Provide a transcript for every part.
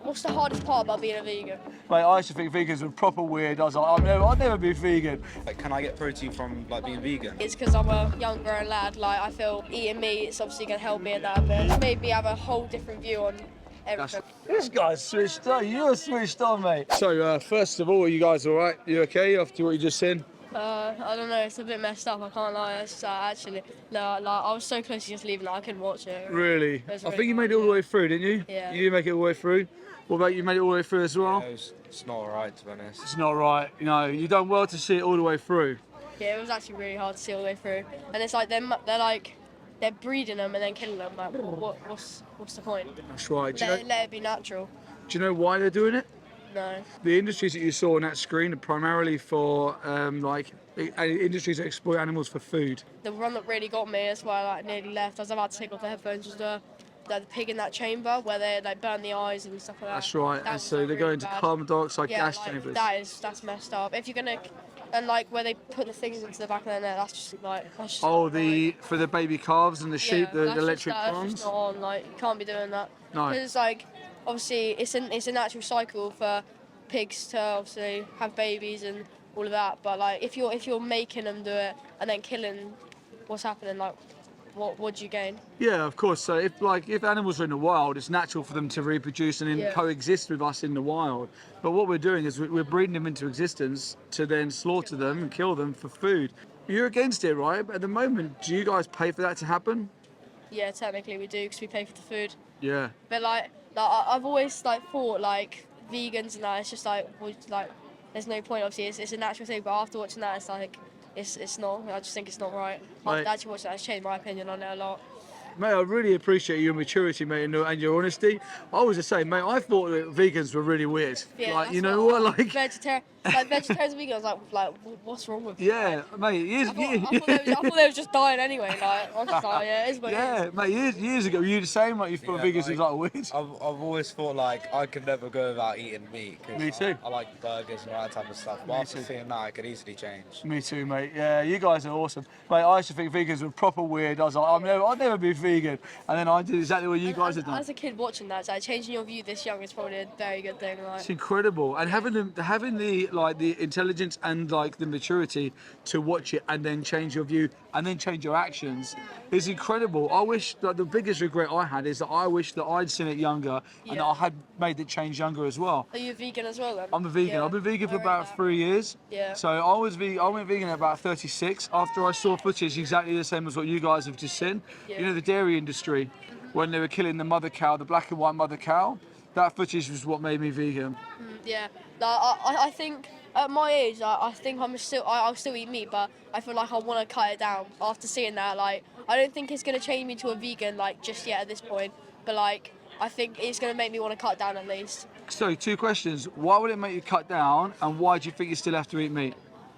what's the hardest part about being a vegan? Mate, I used to think vegans were proper weird. I was like, I'd never be vegan. Like, can I get protein from like being vegan? It's because I'm a young grown lad. Like, I feel eating meat is obviously going to help me in that a bit. It's made me have a whole different view on everything. This guy's switched on. You're switched on, mate. So, first of all, are you guys all right? You okay after what you just said? I don't know, it's a bit messed up, I can't lie. It's actually, no, like, I was so close to just leaving that I couldn't watch it. Really? It was I really think you made it all the way through, didn't you? Yeah. You did make it all the way through. What about you? Made it all the way through as well? Yeah, it's not alright, to be honest. It's not right. You know, you've done well to see it all the way through. Yeah, it was actually really hard to see all the way through. And it's like they're breeding them and then killing them. Like, what's the point? That's right. Let it be natural. Do you know why they're doing it? No. The industries that you saw on that screen are primarily for industries that exploit animals for food. The one that really got me is why I like, nearly left. I was about to take off the headphones. Was the pig in that chamber where they like burn the eyes and stuff like that. That's right. That And was, so like, they go really into bad. carbon dioxide Yeah, gas like, chambers. that's messed up. If you're gonna, and like where they put the things into the back of their neck, that's just like. That's just Oh, not right. for the baby calves and the sheep, Yeah, the that's electric That's farms. just not on. Like, you can't be doing that. No. Because like, obviously, it's a natural cycle for pigs to obviously have babies and all of that. But like, if you're making them do it and then killing, what's happening? Like, what do you gain? Yeah, of course. So if animals are in the wild, it's natural for them to reproduce and then Yeah. coexist with us in the wild. But what we're doing is we're breeding them into existence to then slaughter them and kill them for food. You're against it, right? But at the moment, do you guys pay for that to happen? Yeah, technically we do because we pay for the food. Yeah. But like I've always like thought like vegans and that it's just like there's no point. Obviously, it's a natural thing. But after watching that, it's like it's not. I just think it's not right. Right. After actually watching that, it's changed my opinion on it a lot. Mate, I really appreciate your maturity, mate, and your honesty. I was just saying, mate, I thought that vegans were really weird. Yeah, like, that's you know what, like... vegetarians and vegans. I was like, what's wrong with you? Yeah, mate, years... I thought they was just dying anyway. Like, I was just like, yeah, it is what it Yeah, is. mate, years ago, were you the same? Like, you thought Yeah, vegans was like weird? I've always thought like I could never go without eating meat. 'Cause Me too. I like burgers and all that type of stuff. But after seeing that, I could easily change. Me too, mate. Yeah, you guys are awesome. Mate, I used to think vegans were proper weird. I was like, I'd never be vegan. And then I did exactly what you guys have done. As a kid watching that, so changing your view this young is probably a very good thing. Like, It's incredible, and having the intelligence and like the maturity to watch it and then change your view and then change your actions is incredible. I wish that the biggest regret I had is that I wish that I'd seen it younger and that Yeah. I had made the change younger as well. are you a vegan as well then? I'm a vegan. Yeah, I've been vegan for I rate about that. 3 years. Yeah. So I went vegan at about 36 after I saw footage exactly the same as what you guys have just seen. Yeah. You know, the dairy industry, when they were killing the mother cow, the black and white mother cow, that footage was what made me vegan. Yeah, like, I think at my age, I think I'll still eat meat, but I feel like I want to cut it down after seeing that. Like, I don't think it's gonna change me to a vegan like just yet at this point, but like I think it's gonna make me want to cut down at least. So, 2 questions. Why would it make you cut down, and why do you think you still have to eat meat?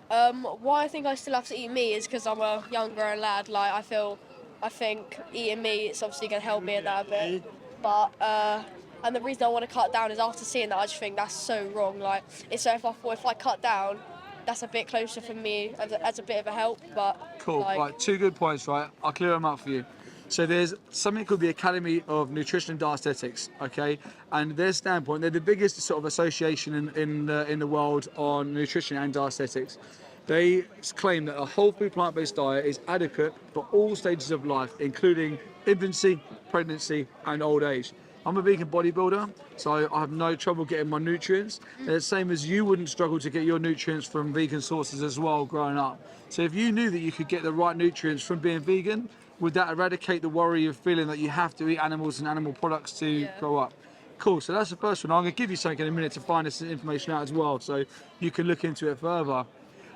Why I think I still have to eat meat is because I'm a young grown lad. Like I think eating meat is obviously gonna help me in that a bit, but and the reason I want to cut down is after seeing that I just think that's so wrong. Like, it's so if I cut down, that's a bit closer for me as a bit of a help. But Cool. like, Right, 2 good points, right? I'll clear them up for you. So there's something called the Academy of Nutrition and Dietetics, okay? And their standpoint, they're the biggest sort of association in the world on nutrition and dietetics. They claim that a whole food plant-based diet is adequate for all stages of life, including infancy, pregnancy, and old age. I'm a vegan bodybuilder, so I have no trouble getting my nutrients. They're the same as you wouldn't struggle to get your nutrients from vegan sources as well growing up. So if you knew that you could get the right nutrients from being vegan, would that eradicate the worry of feeling that you have to eat animals and animal products to Yeah. grow up? Cool, so that's the first one. I'm going to give you something in a minute to find this information out as well, so you can look into it further.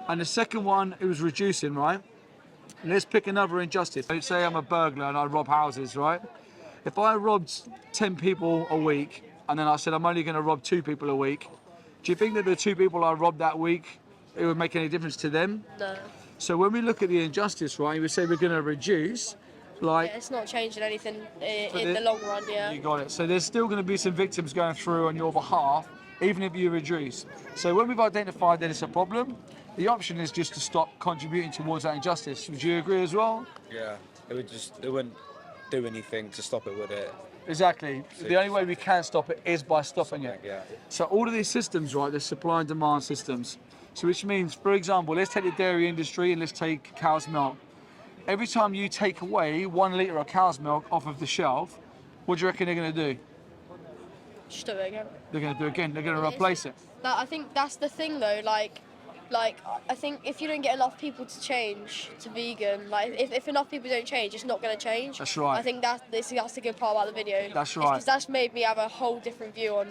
And the second one, it was reducing, right? Let's pick another injustice. So say I'm a burglar and I rob houses, right? If I robbed 10 people a week and then I said I'm only going to rob 2 people a week, do you think that the 2 people I robbed that week, it would make any difference to them? no, So when we look at the injustice, right, we say we're going to reduce, like, it's not changing anything But in the long run. Yeah. you got it. So there's still going to be some victims going through on your behalf, even if you reduce. So when we've identified that it's a problem, the option is just to stop contributing towards that injustice. Would you agree as well? Yeah, it wouldn't do anything to stop it, would it? Exactly. The only way we can stop it is by stopping it. Yeah. So all of these systems, right, they're supply and demand systems. So which means, for example, let's take the dairy industry and let's take cow's milk. Every time you take away 1 litre of cow's milk off of the shelf, what do you reckon they're going to do? Just do it again. They're going to do it again. They're going to replace it. Like, I think that's the thing though. Like I think if you don't get enough people to change to vegan, like if enough people don't change, it's not going to change. That's right. I think that's the good part about the video. That's right. Because that's made me have a whole different view on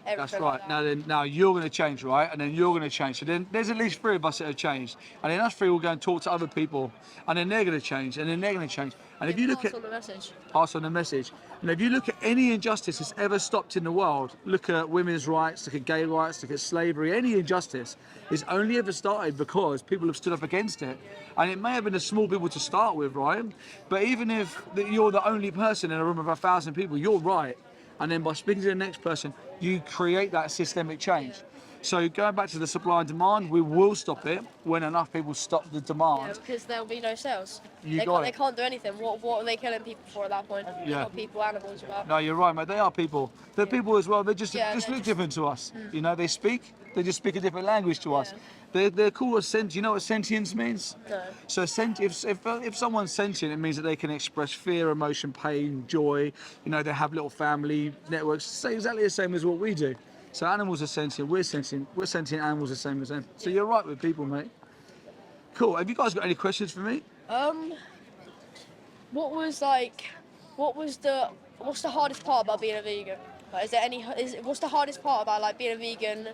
everything. That's like right. that. Now you're going to change, right? And then you're going to change. So then there's at least 3 of us that have changed, and then us 3 will go and talk to other people, and then they're going to change, and then they're going to change. And if you look Pass at on the message. pass on the message. And if you look at any injustice that's ever stopped in the world, look at women's rights, look at gay rights, look at slavery, any injustice is only ever started because people have stood up against it. And it may have been a small people to start with, right? But even if you're the only person in a room of 1,000 people, you're right. And then by speaking to the next person, you create that systemic change. So going back to the supply and demand, we will stop it when enough people stop the Yeah, demand. because there'll be no sales. You They got can't, it. they can't do anything. What are they killing people for at that point? Yeah. Not people, animals. About. No, you're right, mate. They are people. They're people as well. They just Yeah, just they're look just- different to us. You know, they just speak a different language to us. Yeah. They're called as sentient. You know what sentience means? No. So if someone's sentient, it means that they can express fear, emotion, pain, joy. You know, they have little family networks. Say exactly the same as what we do. So animals are sentient. We're sentient. We're sentient animals the same as them. So you're right with people, mate. Cool. Have you guys got any questions for me? What's the hardest part about being a vegan? Like, what's the hardest part about like being a vegan,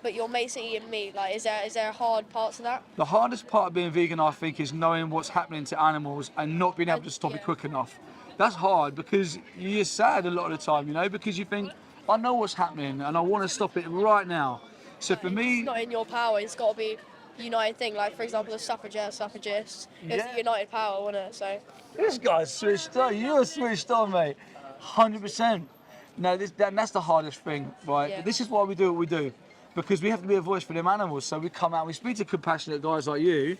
but your mates are eating meat? Like, is there a hard part to that? The hardest part of being vegan, I think, is knowing what's happening to animals and not being able to stop it Yeah. quick enough. That's hard because you're sad a lot of the time, you know, because you think, I know what's happening and I want to stop it right now. So for me, It's not in your power. It's got to be a united thing. Like, for example, the suffragists. It's Yeah. a united power, isn't it? So this guy's switched on. You're switched on, mate. 100%. No, that's the hardest thing, right? Yeah. This is why we do what we do. Because we have to be a voice for them animals. So we come out, we speak to compassionate guys like you,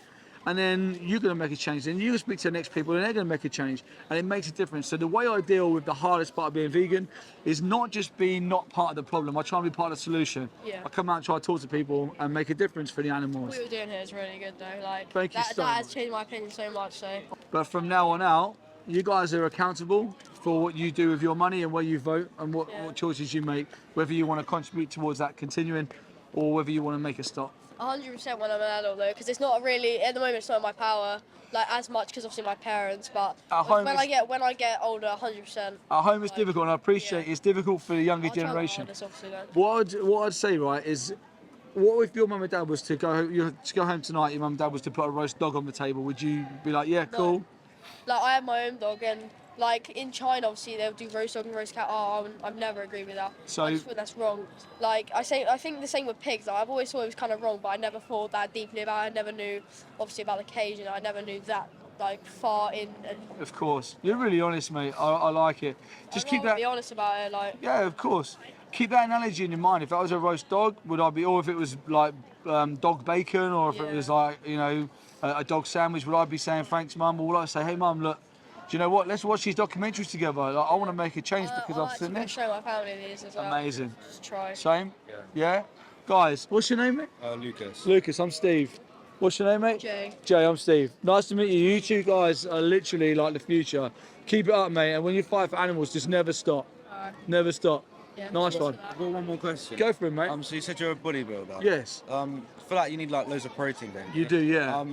and then you're going to make a change. Then you speak to the next people, and they're going to make a change. And it makes a difference. So the way I deal with the hardest part of being vegan is not just being not part of the problem. I try and be part of the solution. Yeah. I come out and try to talk to people and make a difference for the animals. what we were doing here is really good, though. Like, Thank you that so has much. changed my opinion so much. So But from now on out, you guys are accountable for what you do with your money and where you vote and what choices you make, whether you want to contribute towards that continuing or whether you want to make a stop. 100% when I'm an adult, though, because it's not really at the moment. It's not in my power, like as much, because obviously my parents. But At home when it's- I get older, 100%. At home it's difficult, and I appreciate it's difficult for the younger I'll try my generation. hardest, obviously, then. What I'd say, right, is what if your mum and dad was to go home tonight, your mum and dad was to put a roast dog on the table, would you be like, yeah, cool? Like, I have my own dog, and like in China, obviously they'll do roast dog and roast cat. I've never agreed with that. So- I just think that's wrong. Like I think the same with pigs. Like, I've always thought it was kind of wrong, but I never thought that deeply about it. I never knew, obviously, about the cage, and I never knew that like far in. And Of course. You're really honest, mate. I like it. Just keep that. Be honest about it. Like, Yeah, of course. Keep that analogy in your mind. If that was a roast dog, would I be, or if it was like dog bacon, or if it was like, you know, a dog sandwich, would I be saying thanks, mum? Or would I say, hey, mum, look, do you know what? Let's watch these documentaries together. Like, I want to make a change because I've seen I this. show my family these as well. Amazing. Just try. Same? Yeah. Guys, what's your name, mate? Lucas. Lucas, I'm Steve. What's your name, mate? Jay. Jay, I'm Steve. Nice to meet you. You two guys are literally like the future. Keep it up, mate. And when you fight for animals, just never stop. Alright. Never stop. Yeah. Nice one. I've got one more question. Go for it, mate. So you said you're a bodybuilder. Yes. For that you need like loads of protein then. You do, yeah.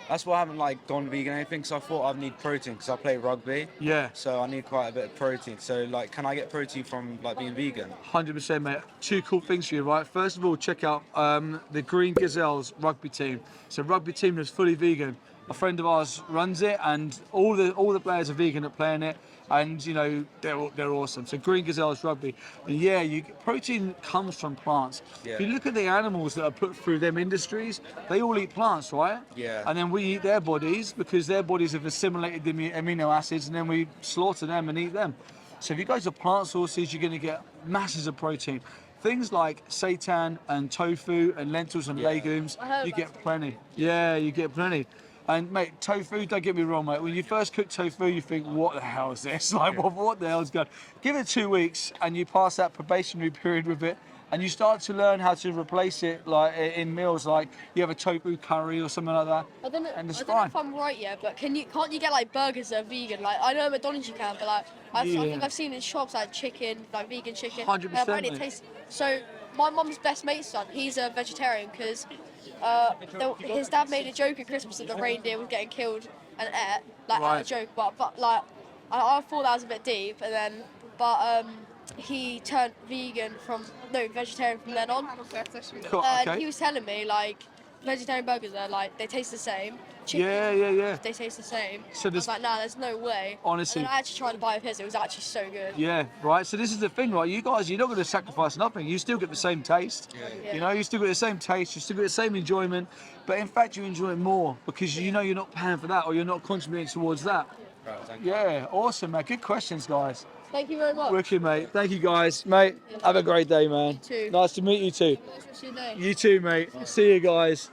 That's why I haven't like gone vegan or anything, because I thought I'd need protein because I play rugby. Yeah. So I need quite a bit of protein. So like, can I get protein from like being vegan? 100%, mate. Two cool things for you, right? First of all, check out the Green Gazelles rugby team. It's a rugby team that's fully vegan. A friend of ours runs it, and all the players are vegan that play in it, and you know they're awesome. So Green Gazelles rugby, and yeah, protein comes from plants. Yeah. If you look at the animals that are put through them industries, they all eat plants, right? Yeah. And then we eat their bodies because their bodies have assimilated the amino acids, and then we slaughter them and eat them. So if you go to plant sources, you're going to get masses of protein. Things like seitan and tofu and lentils and legumes, I heard you about get plenty. Yeah, you get plenty. And mate, tofu, don't get me wrong, mate. When you first cook tofu, you think, what the hell is this? Like, what the hell's going on? Give it 2 weeks and you pass that probationary period with it and you start to learn how to replace it like in meals, like you have a tofu curry or something like that. I don't know, And it's I don't know fine. if I'm right yet, but can't you get like burgers that are vegan? Like I know at McDonald's you can, but like I think Yeah. I've seen in shops like chicken, like vegan chicken. 100%, And apparently it mate. tastes. So my mum's best mate's son, he's a vegetarian because his dad made a joke at Christmas that the reindeer was getting killed and ate, like Right. a joke. But like I thought that was a bit deep, and then he turned vegetarian from then on. Cool, And okay. he was telling me like vegetarian burgers are like they taste the same. Chicken, Yeah. they taste the same. So I was there's- like, nah, there's no way. Honestly. And then I actually tried to buy of his. It was actually so good. Yeah, right. So this is the thing, right? You guys, you're not going to sacrifice nothing. You still get the same taste. Yeah. You know, you still get the same taste. You still get the same enjoyment. But in fact, you enjoy it more because you know you're not paying for that or you're not contributing towards that. Right, thank you. Yeah, awesome, mate. Good questions, guys. Thank you very much. Wicked, mate. Thank you, guys. Mate, have a great day, man. too. Nice to meet you too. Nice to see you. You too, mate. See you guys.